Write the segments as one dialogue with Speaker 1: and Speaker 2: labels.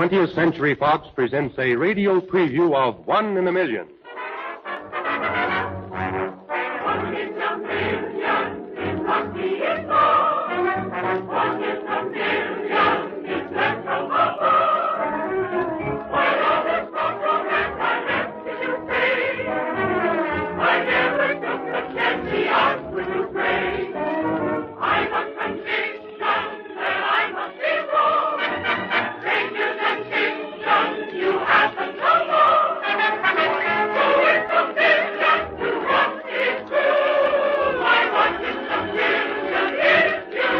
Speaker 1: 20th Century-Fox presents a radio preview of One in a Million.
Speaker 2: One in a million is lucky in love. One in a million is left from above. While others from romance I left to pay, I never took the chance the odds were too great. I was conviction that I must be wrong. Strangers and fiction, you happen to know. Who is the million to what is true? I want in the million is you.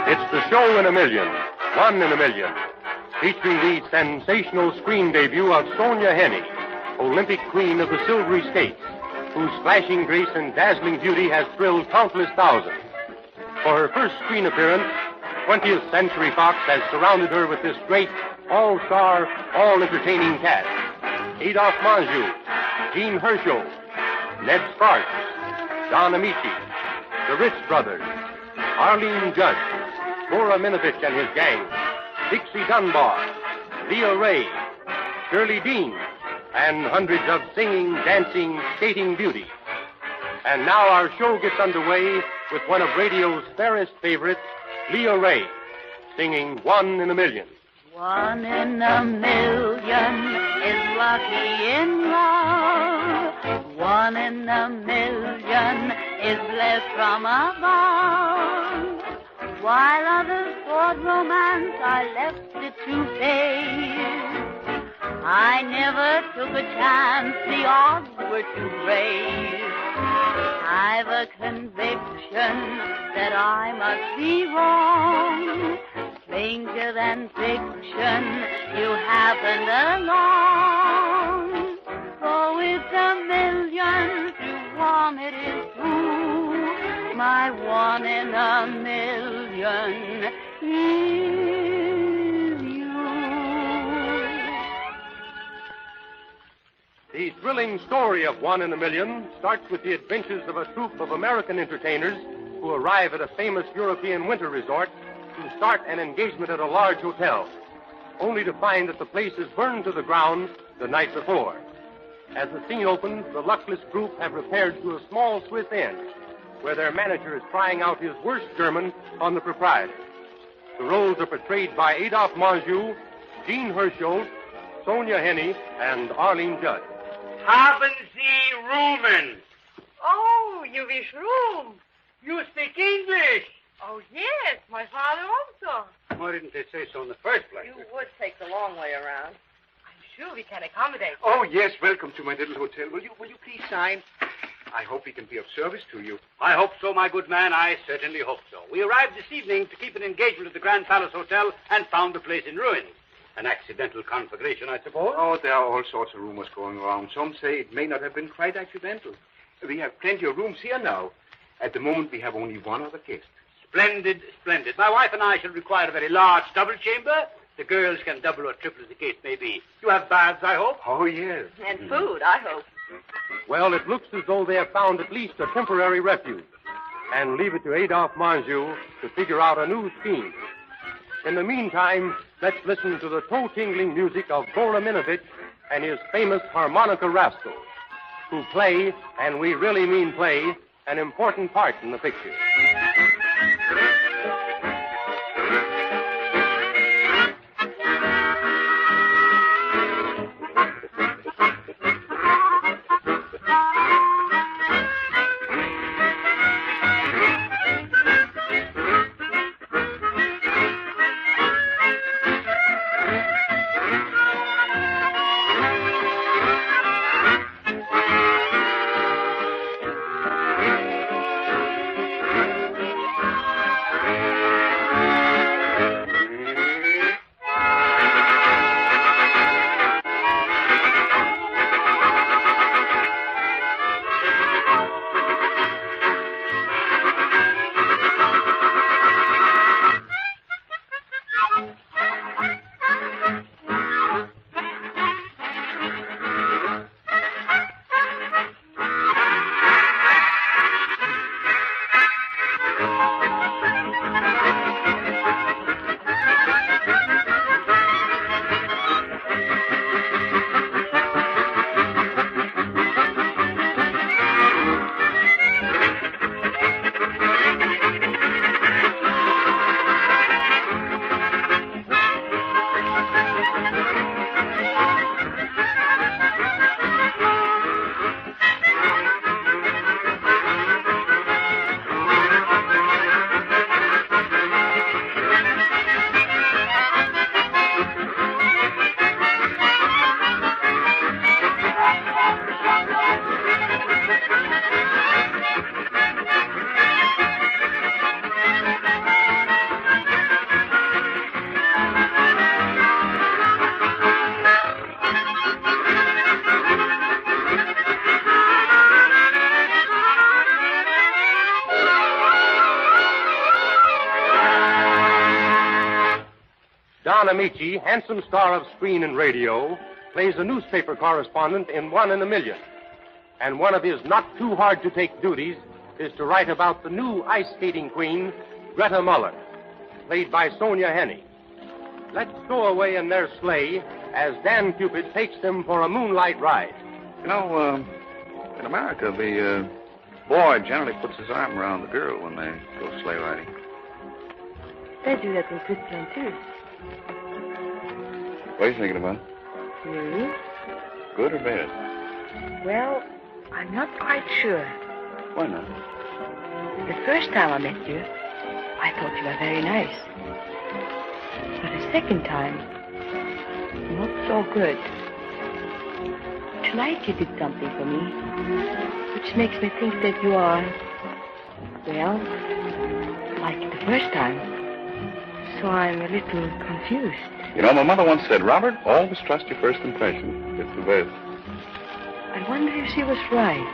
Speaker 1: It's the show in a million, One in a Million, featuring the sensational screen debut of Sonja Henie, Olympic queen of the silvery skates, whose flashing grace and dazzling beauty has thrilled countless thousands. For her first screen appearance, 20th Century-Fox has surrounded her with this great, all-star, all-entertaining cast. Adolphe Menjou, Jean Hershow, Ned Sparks, John Ameche, the Rich Brothers, Arlene Judd, Cora Minovich and his gang, Dixie Dunbar, Leah Ray, Shirley Dean, and hundreds of singing, dancing, skating beauties. And now our show gets underway with one of radio's fairest favorites, Leah Ray, singing One in a Million.
Speaker 3: One in a million is lucky in love. One in a million is blessed from above. While others sought romance, I left it to fate. I never took a chance, the odds were too great. I've a conviction that I must be wrong. Stranger than fiction, you happened along. So it's a million to one, it is true. My one in a million is you.
Speaker 1: The thrilling story of One in a Million starts with the adventures of a troupe of American entertainers who arrive at a famous European winter resort to start an engagement at a large hotel, only to find that the place is burned to the ground the night before. As the scene opens, the luckless group have repaired to a small Swiss inn, where their manager is trying out his worst German on the proprietor. The roles are portrayed by Adolphe Menjou, Jean Hershow, Sonja Henie, and Arlene Judd.
Speaker 4: Haben Sie Roomen?
Speaker 5: Oh, you wish room?
Speaker 4: You speak English.
Speaker 5: Oh, yes, my father also.
Speaker 4: Why didn't they say so in the first place?
Speaker 5: You would take the long way around. I'm sure we can accommodate you.
Speaker 6: Oh, yes, welcome to my little hotel. Will you please sign? I hope we can be of service to you.
Speaker 4: I hope so, my good man. I certainly hope so. We arrived this evening to keep an engagement at the Grand Palace Hotel and found the place in ruins. An accidental conflagration, I suppose?
Speaker 6: Oh, there are all sorts of rumors going around. Some say it may not have been quite accidental. We have plenty of rooms here now. At the moment, we have only one other guest.
Speaker 4: Splendid, splendid. My wife and I shall require a very large double chamber. The girls can double or triple as the case may be. You have baths, I hope?
Speaker 6: Oh, yes.
Speaker 5: And food, I hope.
Speaker 1: Well, it looks as though they have found at least a temporary refuge, and leave it to Adolphe Menjou to figure out a new scheme. In the meantime, let's listen to the toe-tingling music of Cora Minovich and his famous harmonica rascals, who play, and we really mean play, an important part in the picture. Don Ameche, handsome star of screen and radio, plays a newspaper correspondent in 1 in a Million. And one of his not-too-hard-to-take duties is to write about the new ice skating queen, Greta Muller, played by Sonja Henie. Let's go away in their sleigh as Dan Cupid takes them for a moonlight ride.
Speaker 7: You know, in America, the boy generally puts his arm around the girl when they go sleigh riding.
Speaker 5: They do that in Switzerland, too.
Speaker 7: What are you thinking about?
Speaker 5: Me?
Speaker 7: Good or bad?
Speaker 5: Well, I'm not quite sure.
Speaker 7: Why not?
Speaker 5: The first time I met you, I thought you were very nice. But the second time, not so good. Tonight you did something for me, which makes me think that you are, well, like the first time. So I'm a little confused.
Speaker 7: You know, my mother once said, Robert, always trust your first impression. It's the best.
Speaker 5: I wonder if she was right.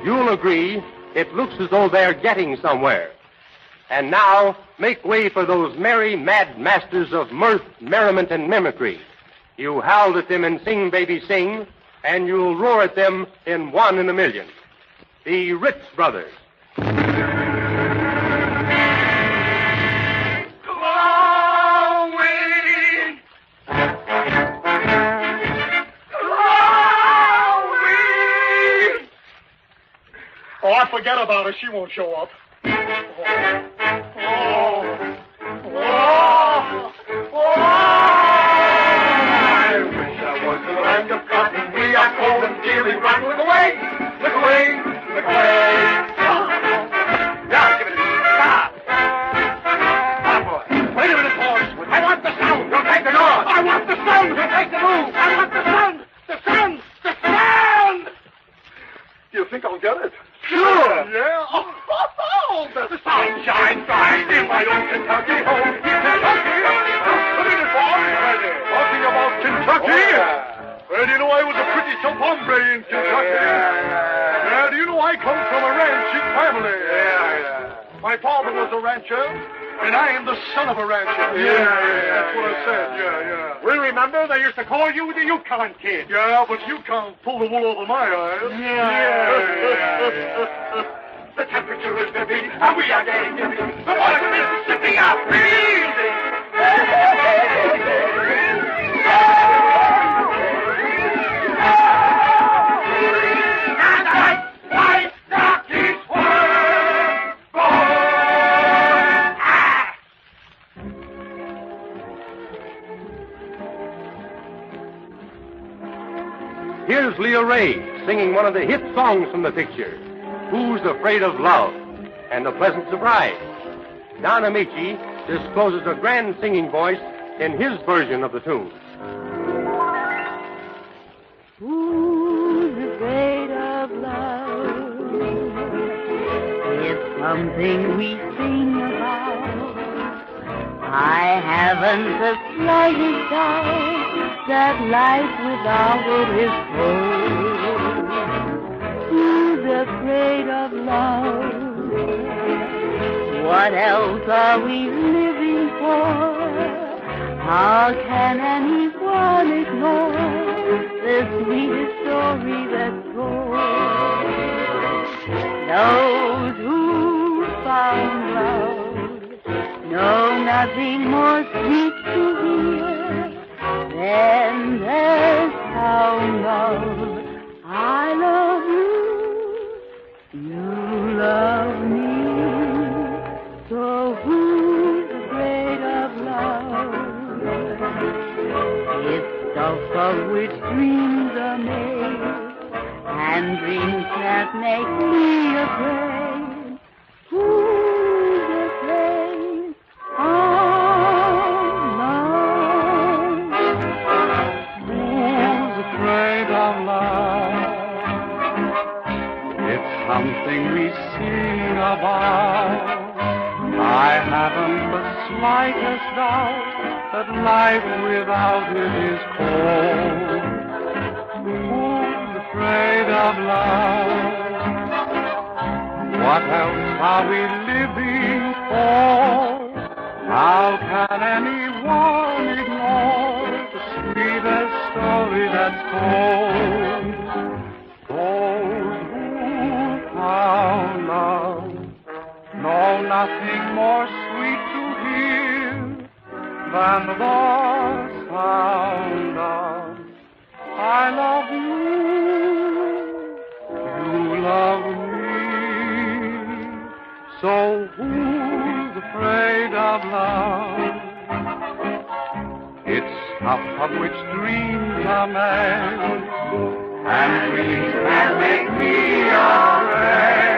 Speaker 1: You'll agree, it looks as though they're getting somewhere. And now, make way for those merry, mad masters of mirth, merriment, and mimicry. You howl at them in Sing, Baby, Sing, and you'll roar at them in 1 in a Million. The Ritz Brothers.
Speaker 8: Oh, I forget about her. She won't show up. I wish I was in the land of cotton. We are cold and dearly rotten. Look away! Look away! Look away! Now, give it a stop! Stop, boy. Wait a minute, boys. I want the sound. You'll take the door. I want the sound. You'll take the move. I want the sound. The sound. The sound! Do you think I'll get it? Sure. Yeah. Oh, the sunshine bright in my own Kentucky home. Kentucky. A minute, boys. Talking about Kentucky. Oh, yeah. Well, do you know I was a pretty tough hombre in Kentucky? Yeah. Do you know I come from a ranching family? Yeah. My father was a rancher, and I am the son of a rancher. Yeah. That's what I said. Yeah. We remember they used to call you the Yukon Kid. Yeah, but you can't pull the wool over my eyes. Yeah. The temperature is 50, and we are getting dizzy. The waters of Mississippi are freezing. And I white Rockies were born.
Speaker 1: Here's Leah Ray singing one of the hit songs from the picture, Who's Afraid of Love? And a pleasant surprise. Don Ameche discloses a grand singing voice in his version of the tune.
Speaker 3: Who's afraid of love? It's something we sing about. I haven't the slightest doubt that life without it is cold. Who's afraid of love? What else are we living for? How can anyone ignore the sweetest story that's told? Those who found love know nothing more sweet to hear than the sound of I love you, you love me. So who's afraid of love? It's stuff of which dreams are made, and dreams can't make me afraid. Who's afraid of love?
Speaker 9: Who's afraid of love? It's something we sing about. I haven't the slightest doubt that life without it is cold. Who's afraid of love? What else are we living for? How can anyone ignore the sweetest story that's told? Those who found love know nothing more sweet to hear than the sound of I love you, you love me. So who's afraid of love? It's stuff of which dreams are made, and dreams can make me afraid.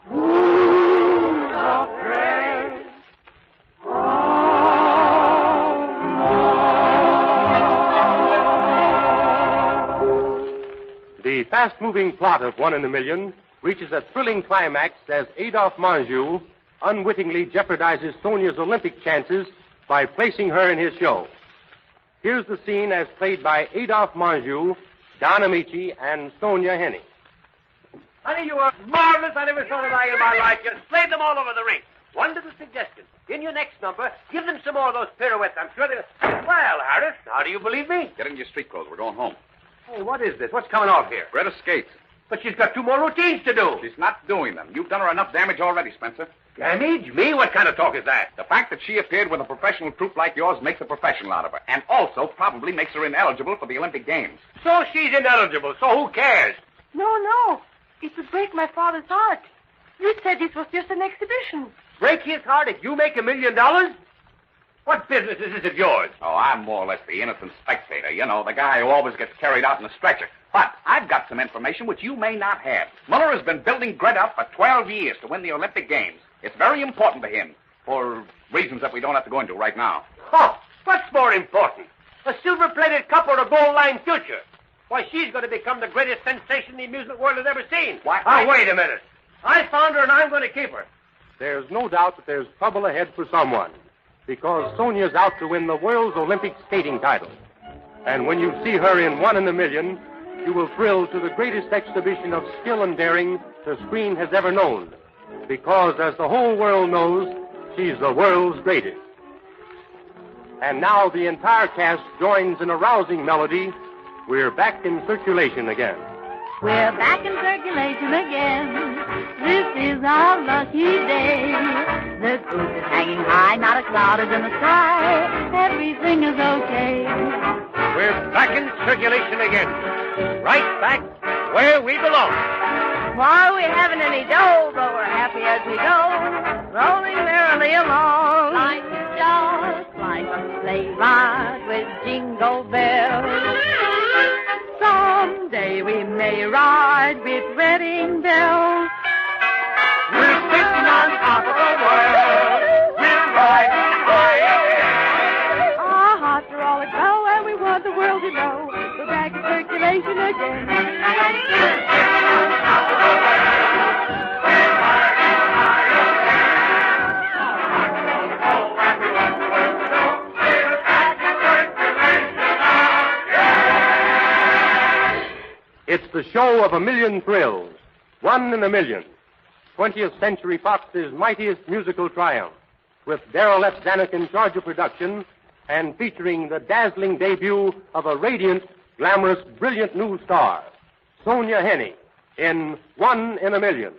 Speaker 9: Who's afraid?
Speaker 1: The fast-moving plot of One in a Million reaches a thrilling climax as Adolphe Menjou unwittingly jeopardizes Sonja's Olympic chances by placing her in his show. Here's the scene as played by Adolphe Menjou, Don Ameche, and Sonja Henie.
Speaker 10: Honey, you are marvelous. I never saw a eye in my life. You slayed them all over the ring. One little suggestion. In your next number, give them some more of those pirouettes. I'm sure they'll... Well, Harris, how do you believe me?
Speaker 7: Get in your street clothes. We're going home.
Speaker 10: Hey, what is this? What's coming off here?
Speaker 7: Greta skates.
Speaker 10: But she's got 2 more routines to do.
Speaker 7: She's not doing them. You've done her enough damage already, Spencer.
Speaker 10: Damage? Me? What kind of talk is that?
Speaker 7: The fact that she appeared with a professional troupe like yours makes a professional out of her, and also probably makes her ineligible for the Olympic Games.
Speaker 10: So she's ineligible, so who cares?
Speaker 5: No. It would break my father's heart. You said this was just an exhibition.
Speaker 10: Break his heart if you make $1 million? What business is this of yours?
Speaker 7: Oh, I'm more or less the innocent spectator. You know, the guy who always gets carried out in a stretcher. But I've got some information which you may not have. Muller has been building Greta up for 12 years to win the Olympic Games. It's very important to him, for reasons that we don't have to go into right now.
Speaker 10: Huh? What's more important? A silver-plated cup or a gold-lined future? Why, she's going to become the greatest sensation the amusement world has ever seen.
Speaker 7: Why,
Speaker 10: wait a minute. I found her and I'm going to keep her.
Speaker 1: There's no doubt that there's trouble ahead for someone, because Sonja's out to win the world's Olympic skating title. And when you see her in One in a Million, you will thrill to the greatest exhibition of skill and daring the screen has ever known. Because, as the whole world knows, she's the world's greatest. And now the entire cast joins in a rousing melody. We're back in circulation again.
Speaker 3: We're back in circulation again. This is our lucky day. The goods is hanging high, not a cloud is in the sky. Everything is okay.
Speaker 10: We're back in circulation again. Right back where we belong.
Speaker 3: Why, we haven't any dough, but we're happy as we go, rolling merrily along. Like just like a sleigh ride with jingle bells. Someday we may ride with wedding bells.
Speaker 8: We're sitting on top of the world. We're riding high.
Speaker 3: Our hearts are all aglow, and we want the world to know we're back in circulation again.
Speaker 1: It's the show of 1,000,000 thrills. One in a Million. 20th Century-Fox's mightiest musical triumph, with Darrell F. Zanuck in charge of production and featuring the dazzling debut of a radiant, glamorous, brilliant new star, Sonja Henie, in One in a Million.